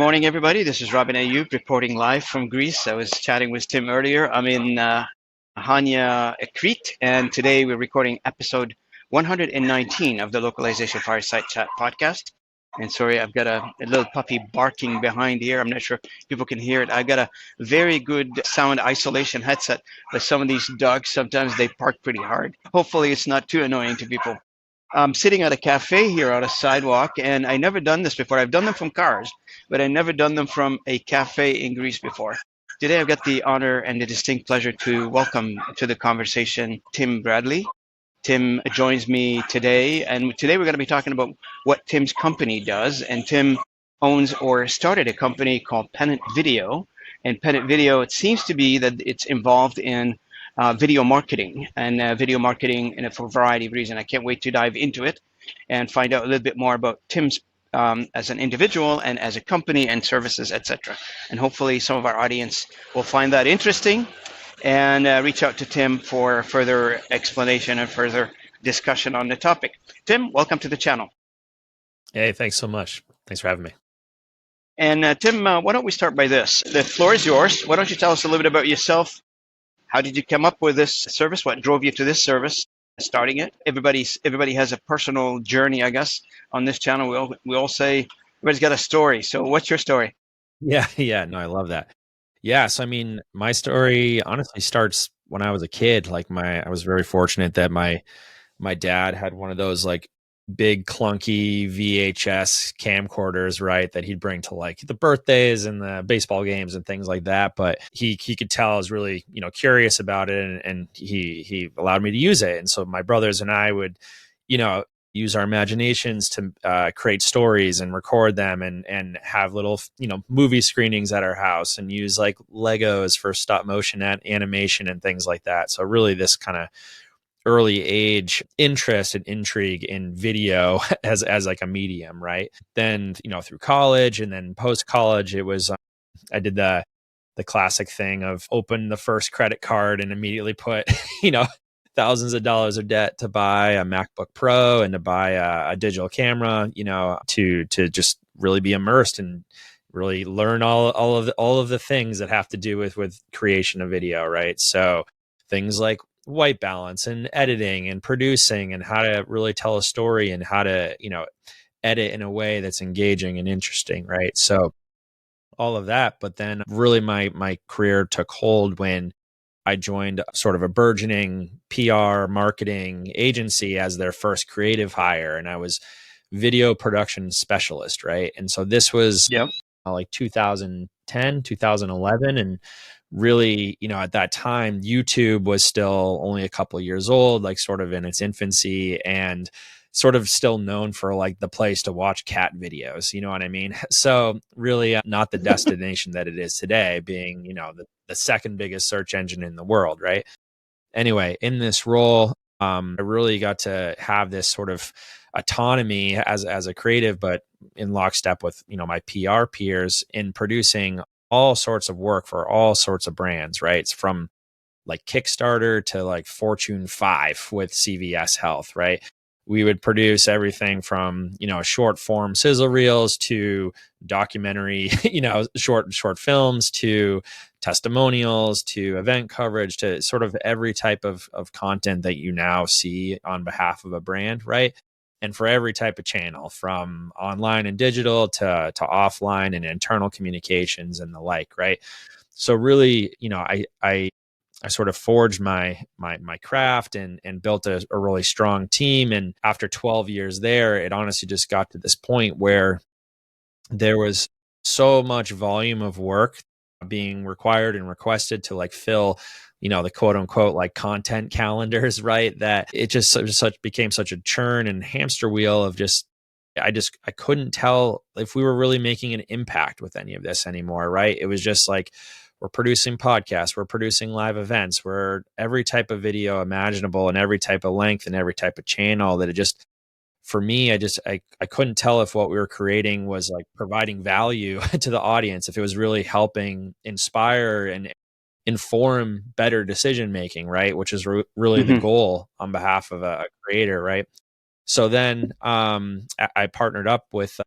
morning, everybody. This is Robin Ayub reporting live from Greece. I was chatting with Tim earlier. I'm in Hania, Crete, and today we're recording episode 119 of the Localization Fireside Chat podcast. And sorry, I've got a little puppy barking behind here. I'm not sure if people can hear it. I've got a very good sound isolation headset, but some of these dogs, sometimes they bark pretty hard. Hopefully it's not too annoying to people. I'm sitting at a cafe here on a sidewalk, and I never done this before. I've done them from cars, but I never done them from a cafe in Greece before. Today, I've got the honor and the distinct pleasure to welcome to the conversation Tim Bradley. Tim joins me today, and today we're going to be talking about what Tim's company does. And Tim owns or started a company called Pennant Video. And Pennant Video, it seems to be that it's involved in video marketing and video marketing for a variety of reasons. I can't wait to dive into it and find out a little bit more about Tim's as an individual and as a company and services, etc. And hopefully some of our audience will find that interesting and reach out to Tim for further explanation and further discussion on the topic. Tim, welcome to the channel. Hey, thanks so much. Thanks for having me. And Tim, why don't we start by this? The floor is yours. Why don't you tell us a little bit about yourself? How did you come up with this service? What drove you to this service, starting it? Everybody has a personal journey, I guess, on this channel. We all say everybody's got a story. So what's your story? Yeah. No, I love that. Yeah. So, I mean, my story honestly starts when I was a kid. I was very fortunate that my dad had one of those like big clunky VHS camcorders, right? That he'd bring to like the birthdays and the baseball games and things like that. But he could tell I was really, curious about it, and he allowed me to use it. And so my brothers and I would, use our imaginations to create stories and record them and have little, movie screenings at our house and use like Legos for stop motion animation and things like that. So really this kind of early age interest and intrigue in video as like a medium, right? Then, through college and then post college, it was, I did the classic thing of open the first credit card and immediately put, thousands of dollars of debt to buy a MacBook Pro and to buy a digital camera, to just really be immersed and really learn all of the things that have to do with creation of video, right? So things like white balance and editing and producing and how to really tell a story and how to, edit in a way that's engaging and interesting, right? So all of that. But then really my career took hold when I joined sort of a burgeoning PR marketing agency as their first creative hire. And I was video production specialist, right? And so this was like 2010, 2011. And really, at that time, YouTube was still only a couple of years old, like sort of in its infancy, and sort of still known for like the place to watch cat videos. You know what I mean? So really not the destination that it is today, being, the second biggest search engine in the world, right? Anyway, in this role, I really got to have this sort of autonomy as a creative, but in lockstep with, my PR peers in producing all sorts of work for all sorts of brands, right? It's from like Kickstarter to like Fortune 5 with CVS Health, right? We would produce everything from, short form sizzle reels to documentary, short films to testimonials to event coverage to sort of every type of content that you now see on behalf of a brand, right? And for every type of channel, from online and digital to offline and internal communications and the like, right? So really, I sort of forged my craft and built a really strong team. And after 12 years there, it honestly just got to this point where there was so much volume of work being required and requested to like fill, the quote unquote like content calendars, right? That it just became such a churn and hamster wheel of I couldn't tell if we were really making an impact with any of this anymore, right? It was just like, we're producing podcasts, we're producing live events, we're every type of video imaginable and every type of length and every type of channel, that it just, for me, I couldn't tell if what we were creating was like providing value to the audience, if it was really helping inspire and inform better decision making, right? Which is really the goal on behalf of a creator, right? So then I partnered up with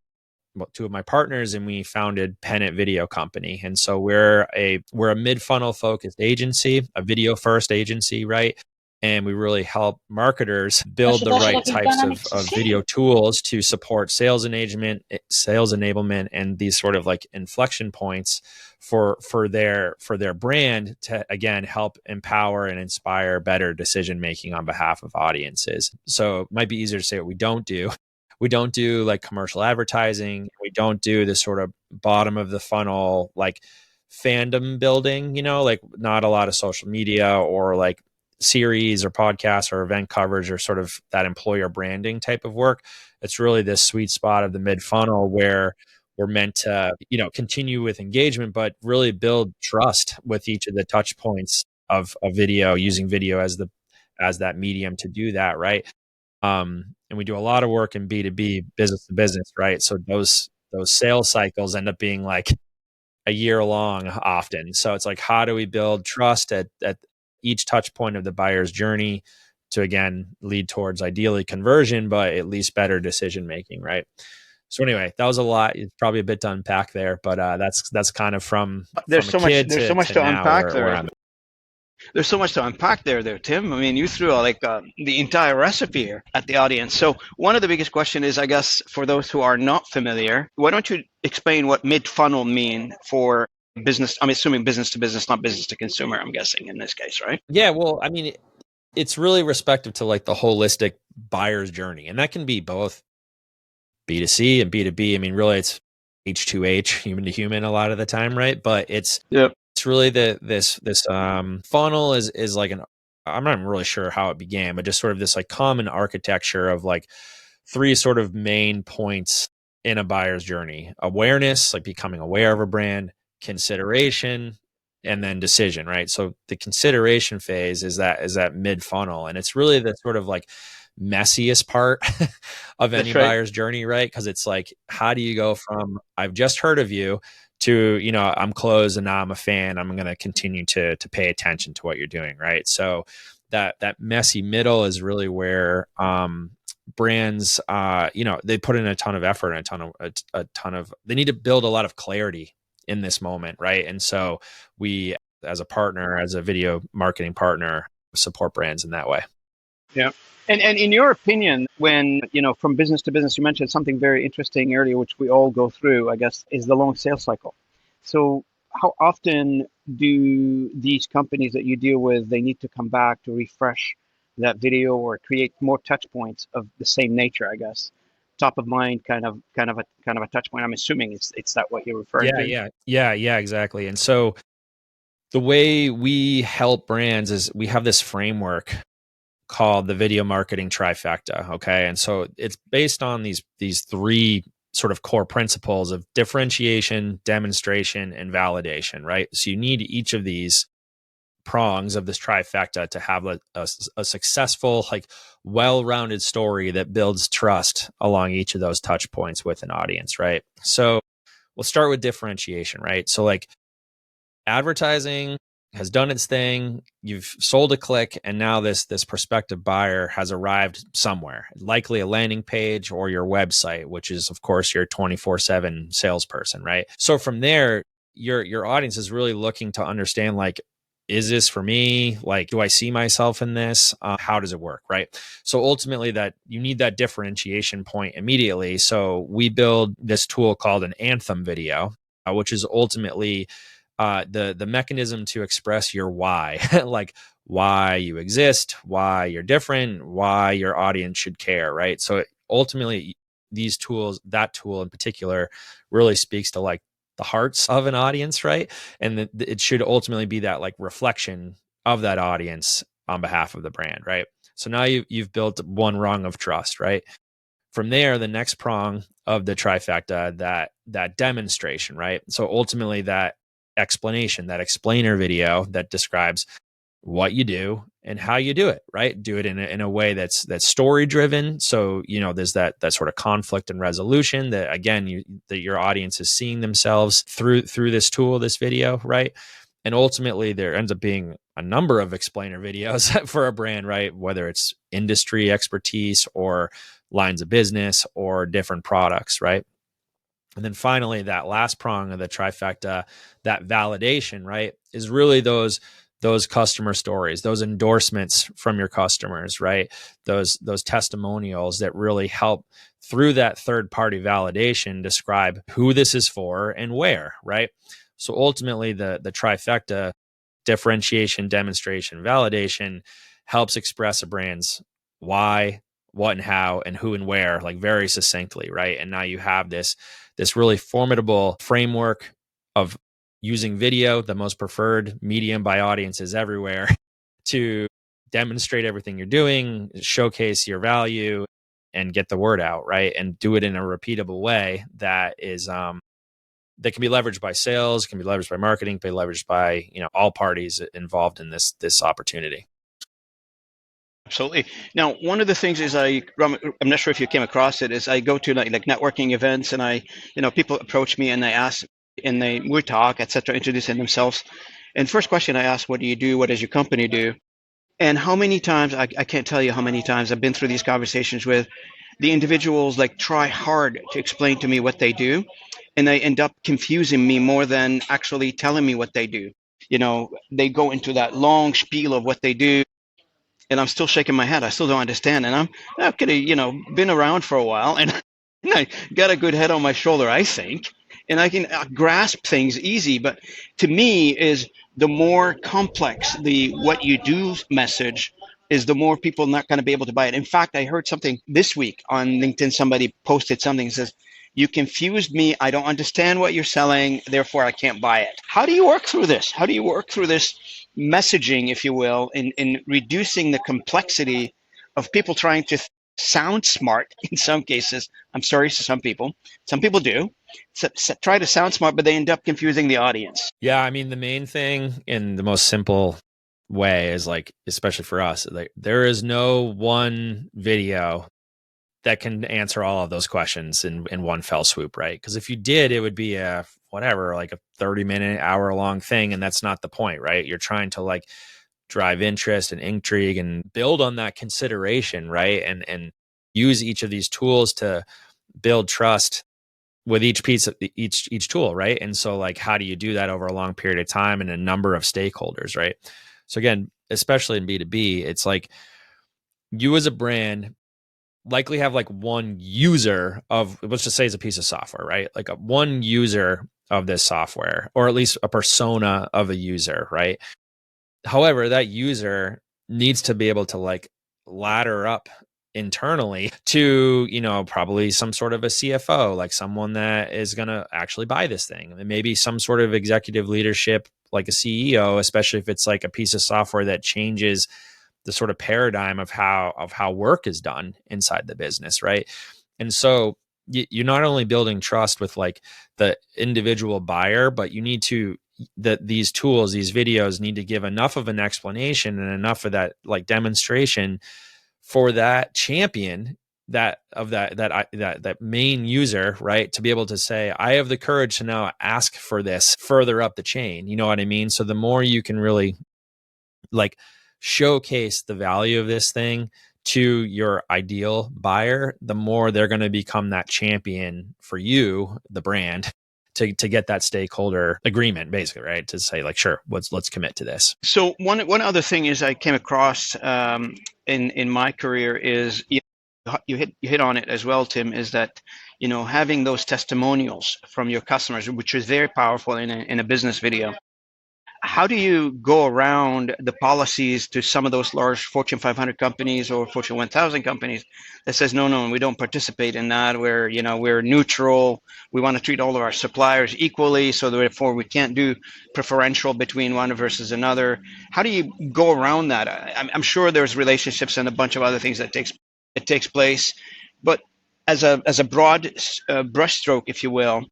two of my partners, and we founded Pennant Video Company. And so we're a mid-funnel focused agency, a video first agency, right? And we really help marketers build the right types of video tools to support sales enablement, and these sort of like inflection points for their brand to, again, help empower and inspire better decision making on behalf of audiences. So it might be easier to say what we don't do. We don't do like commercial advertising. We don't do this sort of bottom of the funnel, like fandom building, like not a lot of social media or like series or podcasts or event coverage or sort of that employer branding type of work. It's really this sweet spot of the mid funnel where we're meant to, continue with engagement, but really build trust with each of the touch points of a video, using video as that medium to do that. Right. And we do a lot of work in B2B, business to business, right? So those sales cycles end up being like a year long often. So it's like, how do we build trust at each touch point of the buyer's journey to, again, lead towards ideally conversion, but at least better decision making, right? So anyway, that was a lot. It's probably a bit to unpack there, but that's kind of from a kid there's so much to now unpack where I'm. There's so much to unpack there, Tim. I mean, you threw the entire recipe here at the audience. So one of the biggest questions is, I guess, for those who are not familiar, why don't you explain what mid-funnel mean for business? I'm assuming business to business, not business to consumer, I'm guessing in this case, right? Yeah, well, I mean, it's really respective to like the holistic buyer's journey. And that can be both B2C and B2B. I mean, really it's H2H, human to human a lot of the time, right? But it's really this funnel is like I'm not even really sure how it began, but just sort of this like common architecture of like three sort of main points in a buyer's journey: awareness, like becoming aware of a brand; consideration; and then decision, right? So the consideration phase is that mid funnel, and it's really the sort of like messiest part of any buyer's journey, right? Because it's like, how do you go from I've just heard of you to, I'm closed and now I'm a fan, I'm going to continue to pay attention to what you're doing, right? So that messy middle is really where brands, they put in a ton of effort and a ton of they need to build a lot of clarity in this moment, right? And so we, as a video marketing partner, support brands in that way. Yeah. And in your opinion, when, from business to business, you mentioned something very interesting earlier, which we all go through, I guess, is the long sales cycle. So how often do these companies that you deal with, they need to come back to refresh that video or create more touch points of the same nature, I guess? Top of mind kind of a touch point. I'm assuming it's that what you're referring to. Yeah, exactly. And so the way we help brands is we have this framework called the video marketing trifecta. Okay. And so it's based on these three sort of core principles of differentiation, demonstration, and validation, right? So you need each of these prongs of this trifecta to have a successful, like well-rounded story that builds trust along each of those touch points with an audience, right? So we'll start with differentiation, right? So like advertising has done its thing, you've sold a click, and now this prospective buyer has arrived somewhere, likely a landing page or your website, which is of course your 24/7 salesperson, right? So from there, your audience is really looking to understand, like, is this for me? Like, do I see myself in this? How does it work, right? So ultimately, that you need that differentiation point immediately. So we build this tool called an anthem video, which is ultimately the mechanism to express your why, like why you exist, why you're different, why your audience should care, right? So ultimately, these tools, that tool in particular, really speaks to like the hearts of an audience, right? And it should ultimately be that like reflection of that audience on behalf of the brand, right? So now you've built one rung of trust, right? From there, the next prong of the trifecta, that demonstration, right? So ultimately, that explanation, that explainer video that describes what you do and how you do it, right? Do it in a way that's story driven. So, there's that sort of conflict and resolution that, again, that your audience is seeing themselves through this tool, this video, right? And ultimately, there ends up being a number of explainer videos for a brand, right? Whether it's industry expertise or lines of business or different products, right? And then finally, that last prong of the trifecta, that validation, right, is really those customer stories, those endorsements from your customers, right? Those testimonials that really help through that third party validation describe who this is for and where, right? So ultimately the trifecta, differentiation, demonstration, validation, helps express a brand's why, what and how, and who and where, like very succinctly, right? And now you have this really formidable framework of using video, the most preferred medium by audiences everywhere, to demonstrate everything you're doing, showcase your value, and get the word out, right? And do it in a repeatable way that is that can be leveraged by sales, can be leveraged by marketing, can be leveraged by all parties involved in this opportunity. Absolutely. Now, one of the things is I'm not sure if you came across it, is I go to like networking events, and people approach me and they ask, and we talk, etc., introducing themselves. And first question I ask, what do you do? What does your company do? And how many times, I can't tell you how many times I've been through these conversations with the individuals, like try hard to explain to me what they do, and they end up confusing me more than actually telling me what they do. They go into that long spiel of what they do, and I'm still shaking my head. I still don't understand. And I've kind of, been around for a while, and I got a good head on my shoulder, I think, and I can grasp things easy. But to me, is the more complex the what you do message is, the more people not going to be able to buy it. In fact, I heard something this week on LinkedIn. Somebody posted something that says, "You confused me. I don't understand what you're selling. Therefore, I can't buy it." How do you work through this? How do you work through this messaging, if you will, in reducing the complexity of people trying to sound smart in some cases? I'm sorry, to some people. Some people do try to sound smart, but they end up confusing the audience. Yeah, I mean, the main thing in the most simple way is, like, especially for us, like, there is no one video that can answer all of those questions in one fell swoop, right? Because if you did, it would be a whatever, like a 30-minute, hour-long thing, and that's not the point, right? You're trying to like drive interest and intrigue and build on that consideration, right? And use each of these tools to build trust with each piece of each tool, right? And so, like, how do you do that over a long period of time and a number of stakeholders, right? So again, especially in B2B, it's like you as a brand likely have like one user of, let's just say it's a piece of software, right? Like one user of this software, or at least a persona of a user, right? However, that user needs to be able to like ladder up internally to, probably some sort of a CFO, like someone that is going to actually buy this thing. And maybe some sort of executive leadership, like a CEO, especially if it's like a piece of software that changes the sort of paradigm of how work is done inside the business, right? And so you're not only building trust with like the individual buyer, but you need to that these tools, these videos need to give enough of an explanation and enough of that like demonstration for that champion that main user, right, to be able to say, I have the courage to now ask for this further up the chain. You know what I mean? So the more you can really like showcase the value of this thing to your ideal buyer, the more they're going to become that champion for you, the brand, to get that stakeholder agreement, basically, right? To say like, sure, let's commit to this. So one other thing is I came across in my career is, you hit on it as well, Tim, is that having those testimonials from your customers, which is very powerful in a business video. How do you go around the policies to some of those large Fortune 500 companies or Fortune 1000 companies that says, no, we don't participate in that. We're neutral. We want to treat all of our suppliers equally. So therefore we can't do preferential between one versus another. How do you go around that? I'm sure there's relationships and a bunch of other things that takes place, but as a broad brushstroke, if you will,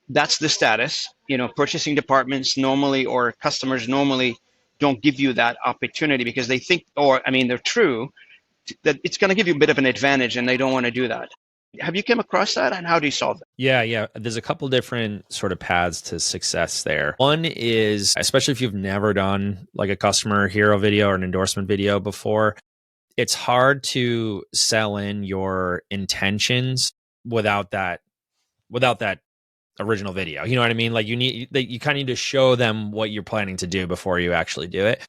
that's the status. Purchasing departments normally, or customers normally, don't give you that opportunity because they think, or I mean, they're true, that it's going to give you a bit of an advantage, and they don't want to do that. Have you come across that, and how do you solve it? Yeah. There's a couple different sort of paths to success there. One is, especially if you've never done like a customer hero video or an endorsement video before, it's hard to sell in your intentions without that original video. You know what I mean? Like you kind of need to show them what you're planning to do before you actually do it.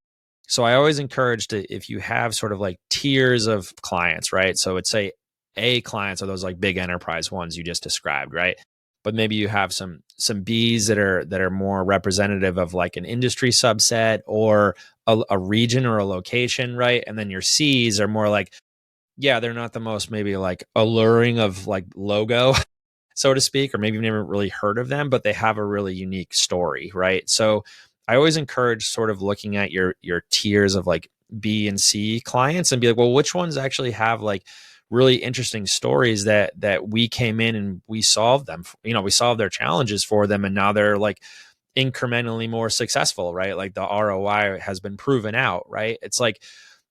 So I always encourage to, if you have sort of like tiers of clients, right? So it's say A clients are those like big enterprise ones you just described, right? But maybe you have some Bs that are more representative of like an industry subset or a region or a location, right? And then your Cs are more like, yeah, they're not the most maybe like alluring of like logo, so to speak, or maybe you've never really heard of them, but they have a really unique story, right? So I always encourage sort of looking at your tiers of like B and C clients and be like, well, which ones actually have like really interesting stories that we came in and we solved them, we solved their challenges for them, and now they're like incrementally more successful, right? Like the ROI has been proven out, right? It's like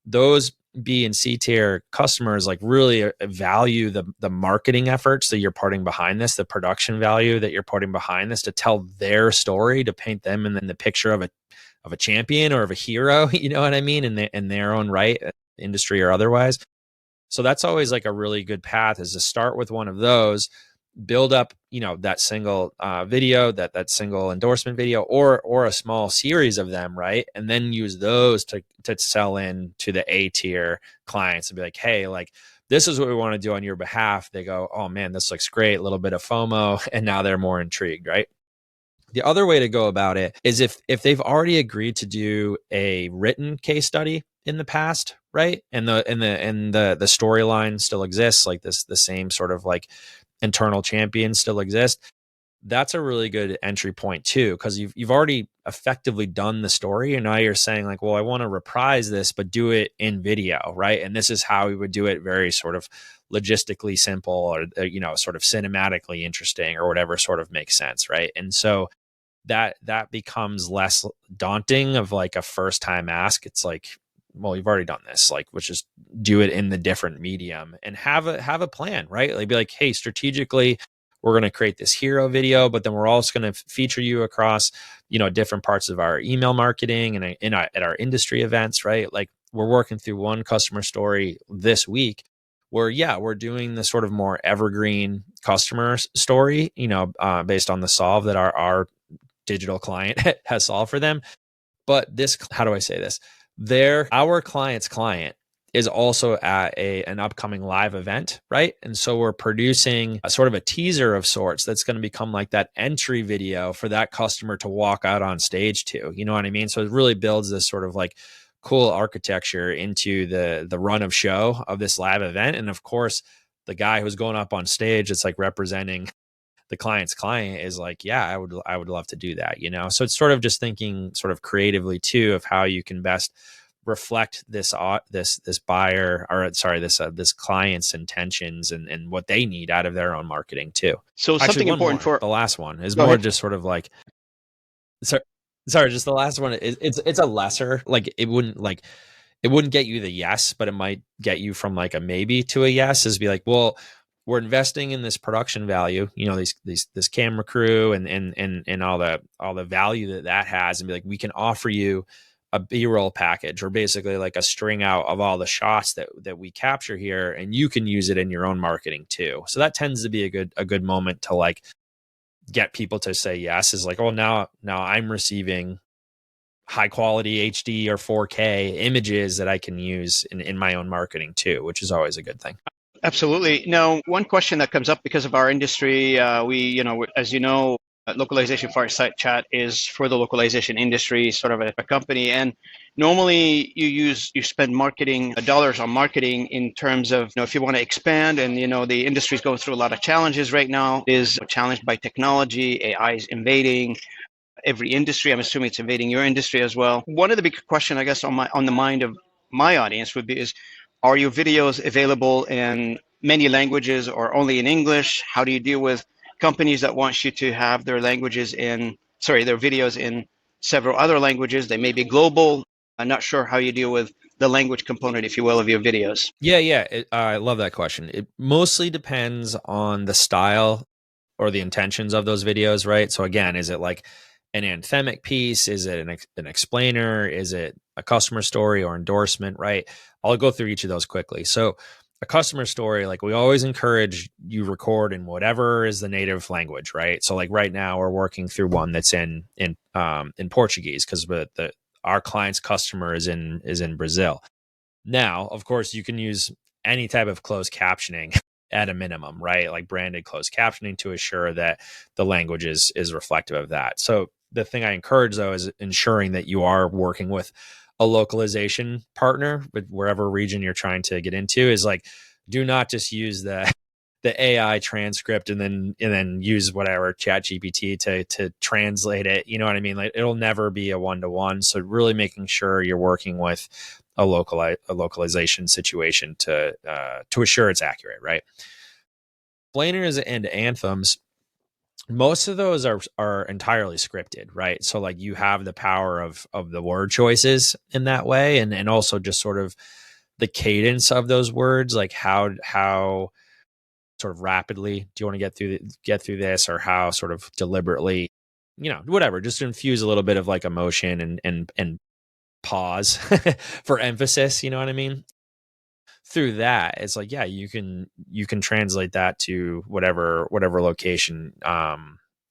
those B and C tier customers like really value the marketing efforts that you're putting behind this, the production value that you're putting behind this to tell their story, to paint them and then the picture of a champion or of a hero, you know what I mean, in their own right, industry or otherwise. So that's always like a really good path, is to start with one of those, build up, that single video, that single endorsement video, or a small series of them, right? And then use those to sell in to the A tier clients and be like, hey, like this is what we want to do on your behalf. They go, oh man, this looks great, a little bit of FOMO, and now they're more intrigued, right? The other way to go about it is if they've already agreed to do a written case study in the past, right? And the storyline still exists, like the same sort of like internal champions still exist. That's a really good entry point too, because you've already effectively done the story, and now you're saying like, well, I want to reprise this, but do it in video, right? And this is how we would do it, very sort of logistically simple, or sort of cinematically interesting, or whatever sort of makes sense, right? And so that becomes less daunting of like a first time ask. It's like, well, you've already done this, like, let's just do it in the different medium and have a plan, right? Like be like, hey, strategically, we're going to create this hero video, but then we're also going to feature you across, different parts of our email marketing and at our industry events, right? Like we're working through one customer story this week where, yeah, we're doing the sort of more evergreen customer story, based on the solve that our digital client has solved for them. But this, how do I say this? Our client's client is also at an upcoming live event, right? And so we're producing a sort of a teaser of sorts that's going to become like that entry video for that customer to walk out on stage to. You know what I mean? So it really builds this sort of like cool architecture into the run of show of this live event. And of course, the guy who's going up on stage, it's like representing the client's client, is like, yeah, I would love to do that, So it's sort of just thinking sort of creatively too of how you can best reflect this buyer, or sorry, this client's intentions and what they need out of their own marketing too. So Actually, something one important more. for The last one is go more ahead. just sort of like, sorry, just the last one is it's a lesser, like it wouldn't get you the yes, but it might get you from like a maybe to a yes, is be like, well, we're investing in this production value, this camera crew and all the value that has, and be like, we can offer you a B-roll package, or basically like a string out of all the shots that we capture here, and you can use it in your own marketing too. So that tends to be a good moment to like get people to say yes, is like, oh, now I'm receiving high quality HD or 4K images that I can use in my own marketing too, which is always a good thing. Absolutely. Now, one question that comes up because of our industry, as you know, Localization Fireside Chat is for the localization industry, sort of a company. And normally you spend marketing dollars on marketing in terms of, if you want to expand, and, the industry is going through a lot of challenges right now, it is challenged by technology, AI is invading every industry. I'm assuming it's invading your industry as well. One of the big questions, I guess, on the mind of my audience would be is, are your videos available in many languages or only in English? How do you deal with companies that want you to have their their videos in several other languages? They may be global. I'm not sure how you deal with the language component, if you will, of your videos. Yeah. I love that question. It mostly depends on the style or the intentions of those videos, right? So again, is it like an anthemic piece? Is it an explainer? Is it a customer story or endorsement, right? I'll go through each of those quickly. So a customer story, like we always encourage you record in whatever is the native language, right? So like right now we're working through one that's in Portuguese because our client's customer is in Brazil. Now, of course, you can use any type of closed captioning at a minimum, right? Like branded closed captioning to assure that the language is reflective of that. So the thing I encourage though is ensuring that you are working with a localization partner with wherever region you're trying to get into. Is like, do not just use the AI transcript and then use whatever chat GPT to translate it. You know what I mean? Like it'll never be a one-to-one. So really making sure you're working with a localization situation to assure it's accurate, right? Explainers and anthems, most of those are entirely scripted, right? So like you have the power of the word choices in that way, and also just sort of the cadence of those words, like how sort of rapidly do you want to get through this, or how sort of deliberately, whatever, just to infuse a little bit of like emotion and pause for emphasis, you know what I mean? Through that, it's like, yeah, you can translate that to whatever location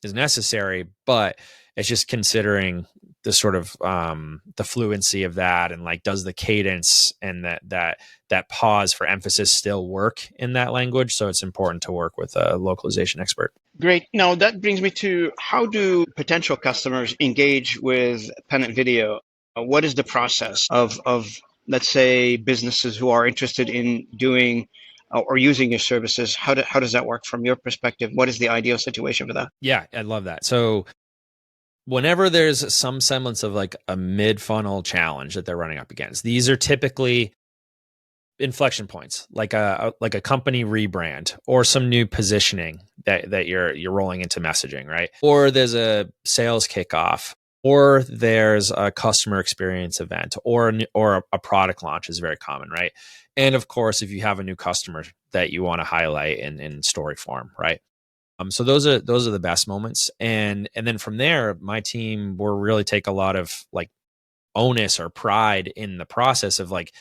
is necessary, but it's just considering the sort of the fluency of that, and like, does the cadence and that pause for emphasis still work in that language? So it's important to work with a localization expert. Great. Now that brings me to, how do potential customers engage with Pennant Video? What is the process of let's say businesses who are interested in doing or using your services? How does that work from your perspective? What is the ideal situation for that? Yeah, I love that. So whenever there's some semblance of like a mid-funnel challenge that they're running up against, these are typically inflection points, like a company rebrand or some new positioning that you're rolling into messaging, right? Or there's a sales kickoff, or there's a customer experience event, or a product launch is very common, right? And of course, if you have a new customer that you want to highlight in story form, right? So those are the best moments, and then from there, my team will really take a lot of like onus or pride in the process of like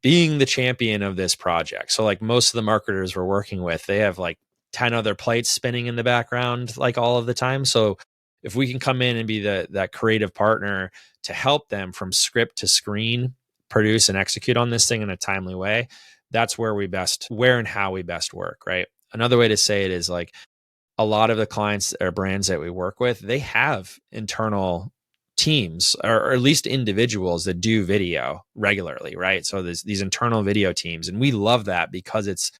being the champion of this project. So like most of the marketers we're working with, they have like 10 other plates spinning in the background like all of the time. So if we can come in and be that creative partner to help them from script to screen produce and execute on this thing in a timely way, that's where and how we best work, right? Another way to say it is like, a lot of the clients or brands that we work with, they have internal teams, or at least individuals that do video regularly, right? So there's these internal video teams, and we love that because it's,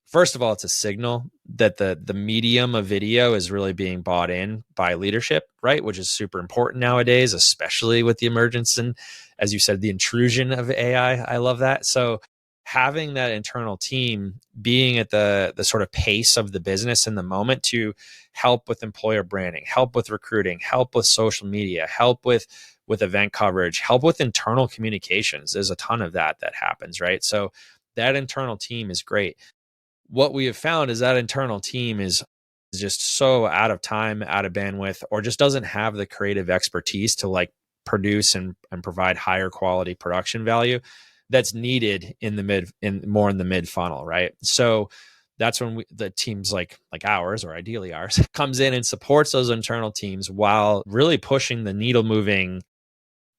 first of all, it's a signal that the medium of video is really being bought in by leadership, right? Which is super important nowadays, especially with the emergence and, as you said, the intrusion of AI. I love that. So having that internal team being at the sort of pace of the business in the moment to help with employer branding, help with recruiting, help with social media, help with event coverage, help with internal communications. There's a ton of that happens, right? So that internal team is great. What we have found is that internal team is just so out of time, out of bandwidth, or just doesn't have the creative expertise to like produce and provide higher quality production value that's needed in the mid funnel, right? So that's when the teams like ours, or ideally ours, comes in and supports those internal teams while really pushing the needle moving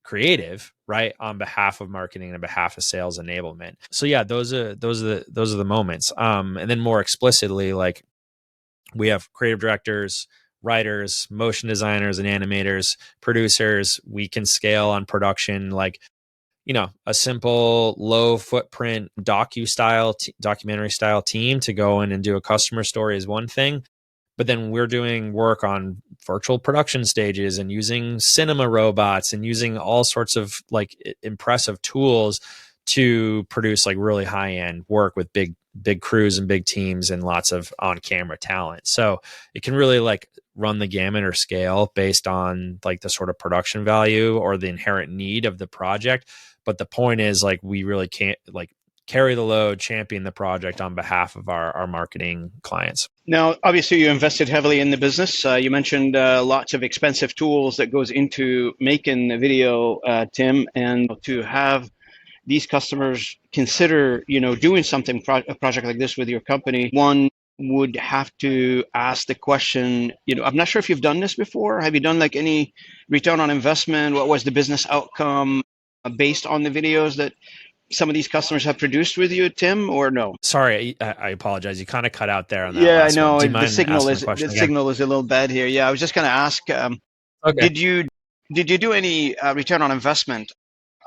creative, right, on behalf of marketing and on behalf of sales enablement. So yeah, those are the moments. And then more explicitly, like, we have creative directors, writers, motion designers and animators, producers. We can scale on production, like, a simple low footprint documentary style team to go in and do a customer story is one thing. But then we're doing work on virtual production stages and using cinema robots and using all sorts of like impressive tools to produce like really high end work with big crews and big teams and lots of on camera talent. So it can really like run the gamut or scale based on like the sort of production value or the inherent need of the project. But the point is, like, we really can't like carry the load, champion the project on behalf of our marketing clients. Now, obviously, you invested heavily in the business. You mentioned lots of expensive tools that goes into making the video, Tim, and to have these customers consider, doing something, a project like this with your company, one would have to ask the question, I'm not sure if you've done this before. Have you done like any return on investment? What was the business outcome based on the videos that some of these customers have produced with you, Tim, or no? Sorry, I apologize. You kind of cut out there on that Yeah, I last one. know Do you the mind signal asking the is the question again? signal is a little bad here. Yeah, I was just going to ask, Okay. did you do any return on investment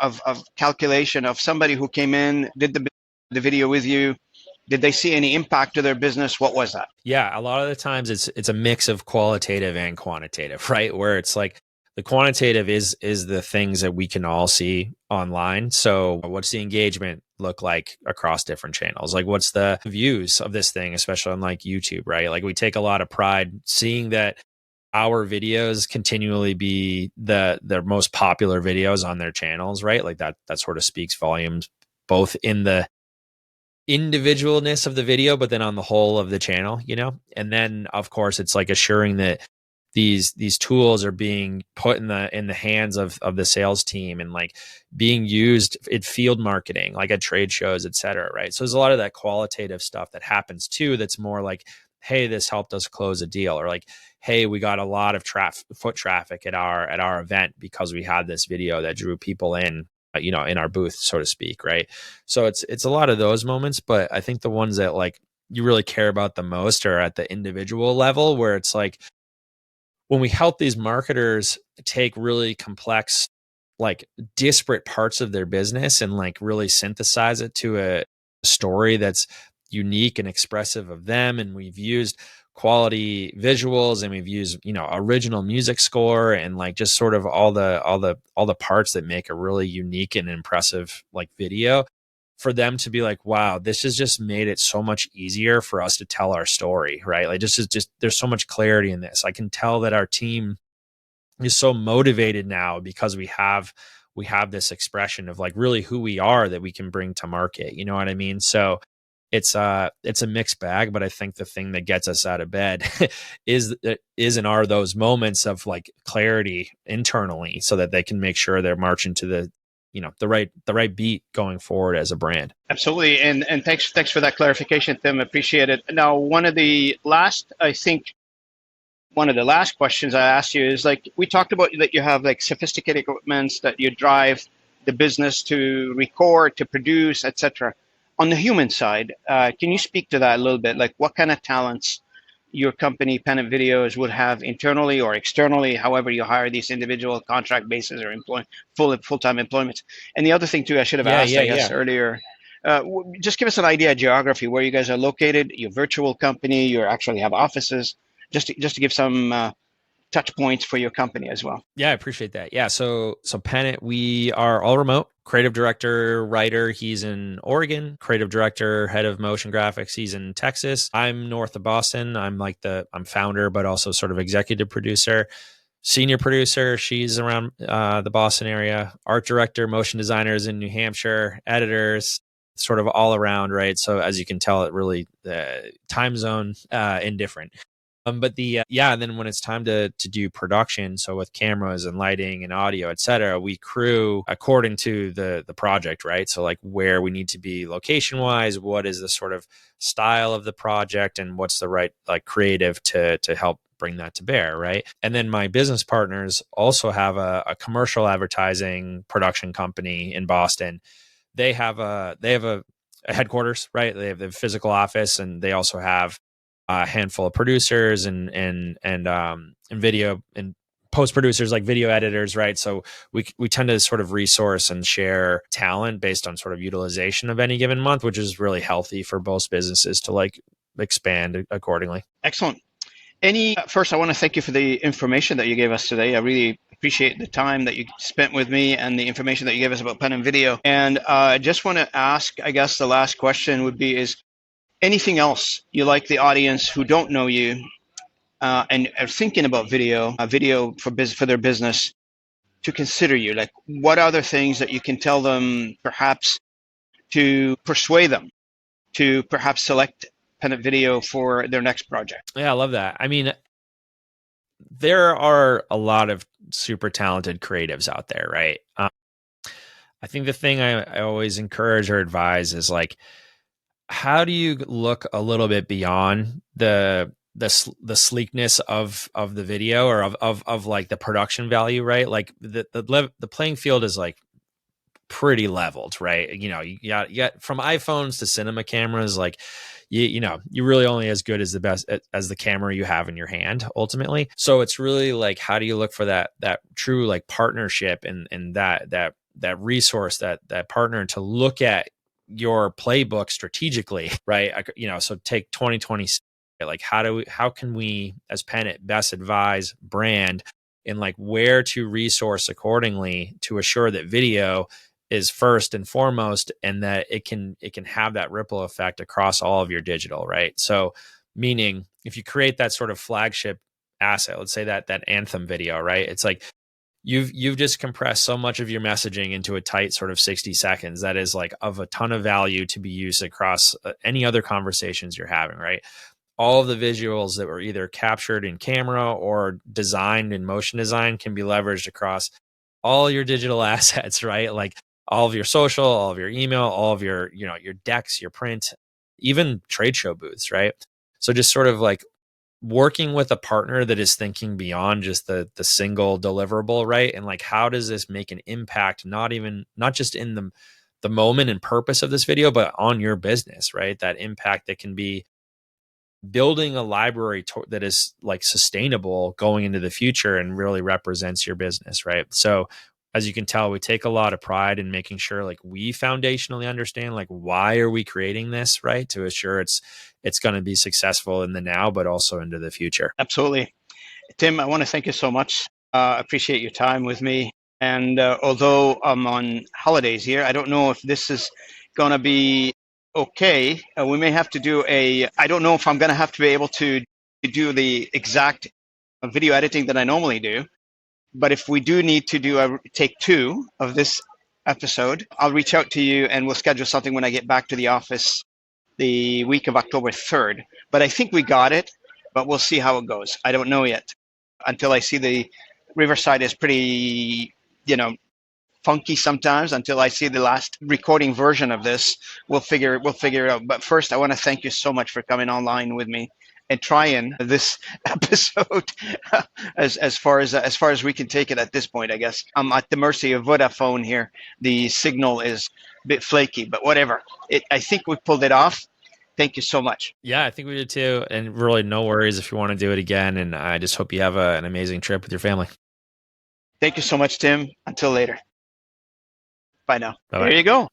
of calculation of somebody who came in, did the video with you? Did they see any impact to their business? What was that? Yeah, a lot of the times it's a mix of qualitative and quantitative, right? Where it's like the quantitative is the things that we can all see online. So what's the engagement look like across different channels? Like what's the views of this thing, especially on like YouTube, right? Like we take a lot of pride seeing that our videos continually be the most popular videos on their channels, right? Like that sort of speaks volumes both in the individualness of the video, but then on the whole of the channel, And then of course it's like assuring that these tools are being put in the hands of the sales team and like being used in field marketing, like at trade shows, et cetera. Right. So there's a lot of that qualitative stuff that happens too, that's more like, hey, this helped us close a deal, or like, hey, we got a lot of foot traffic at our event because we had this video that drew people in, in our booth, so to speak, right? So it's a lot of those moments, but I think the ones that like you really care about the most are at the individual level, where it's like when we help these marketers take really complex, like disparate parts of their business and like really synthesize it to a story that's unique and expressive of them. And we've used quality visuals, and we've used, original music score, and like just sort of all the parts that make a really unique and impressive like video, for them to be like, wow, this has just made it so much easier for us to tell our story, right? Like just there's so much clarity in this. I can tell that our team is so motivated now because we have this expression of like really who we are that we can bring to market. You know what I mean? So it's a mixed bag, but I think the thing that gets us out of bed is and are those moments of like clarity internally, so that they can make sure they're marching to the right beat going forward as a brand. Absolutely, and thanks for that clarification, Tim. Appreciate it. Now, one of the last questions I asked you is like, we talked about that you have like sophisticated equipments that you drive the business to record, to produce, etc. On the human side, can you speak to that a little bit? Like what kind of talents your company, Pennant Videos, would have internally or externally, however you hire these individual contract basis or full-time employments. And the other thing too, I should have Yeah, asked, yeah, I guess, yeah. earlier, just give us an idea of geography, where you guys are located, your virtual company, you actually have offices, just to give some touch points for your company as well. Yeah, I appreciate that. Yeah, so Pennant, we are all remote. Creative director, writer, he's in Oregon. Creative director, head of motion graphics, he's in Texas. I'm north of Boston. I'm founder, but also sort of executive producer. Senior producer, she's around the Boston area. Art director, motion designers in New Hampshire. Editors, sort of all around, right? So as you can tell, it really time zone indifferent. But and then when it's time to do production, so with cameras and lighting and audio, et cetera, we crew according to the project, right? So like where we need to be location wise, what is the sort of style of the project, and what's the right like creative to help bring that to bear, right? And then my business partners also have a commercial advertising production company in Boston. They have a headquarters, right? They have the physical office, and they also have a handful of producers and video and post producers, like video editors, right? So we tend to sort of resource and share talent based on sort of utilization of any given month, which is really healthy for both businesses to like expand accordingly. Excellent. First, I want to thank you for the information that you gave us today. I really appreciate the time that you spent with me and the information that you gave us about pen and video. And I just want to ask, I guess the last question would be, is anything else you like the audience who don't know you and are thinking about video for their business, to consider you? Like, what other things that you can tell them, perhaps to persuade them to perhaps select Pennant Video for their next project? Yeah, I love that. I mean, there are a lot of super talented creatives out there, right? I think the thing I always encourage or advise is like, how do you look a little bit beyond the sleekness of the video, or of like the production value, right? Like the playing field is like pretty leveled, right? You got from iPhones to cinema cameras, like you're really only as good as the best as the camera you have in your hand ultimately. So it's really like, how do you look for that true like partnership, and that resource, that partner to look at your playbook strategically, right? So take 2020, like how can we as Pennant best advise brand in like where to resource accordingly to assure that video is first and foremost, and that it can have that ripple effect across all of your digital, right? So meaning, if you create that sort of flagship asset, let's say that anthem video, right? It's like you've just compressed so much of your messaging into a tight sort of 60 seconds that is like of a ton of value to be used across any other conversations you're having, right? All of the visuals that were either captured in camera or designed in motion design can be leveraged across all your digital assets, right? Like all of your social, all of your email, all of your decks, your print, even trade show booths, right? So just sort of like working with a partner that is thinking beyond just the single deliverable, right? And like, how does this make an impact, not just in the moment and purpose of this video, but on your business, right? That impact that can be building a library that is like sustainable going into the future and really represents your business, right? So as you can tell, we take a lot of pride in making sure like we foundationally understand like, why are we creating this, right? To assure it's going to be successful in the now, but also into the future. Absolutely. Tim, I want to thank you so much. Appreciate your time with me. And although I'm on holidays here, I don't know if this is going to be okay. We may have to do I don't know if I'm going to have to be able to do the exact video editing that I normally do. But if we do need to do a take two of this episode, I'll reach out to you and we'll schedule something when I get back to the office the week of October 3rd. But I think we got it, but we'll see how it goes. I don't know yet until I see the Riverside is pretty, funky sometimes. Until I see the last recording version of this, we'll figure it out. But first, I want to thank you so much for coming online with me and trying this episode as far as we can take it at this point. I guess I'm at the mercy of Vodafone here. The signal is a bit flaky, but whatever. I think we pulled it off. Thank you so much. Yeah, I think we did too. And really, no worries if you want to do it again. And I just hope you have an amazing trip with your family. Thank you so much, Tim. Until later. Bye now. Bye-bye. There you go.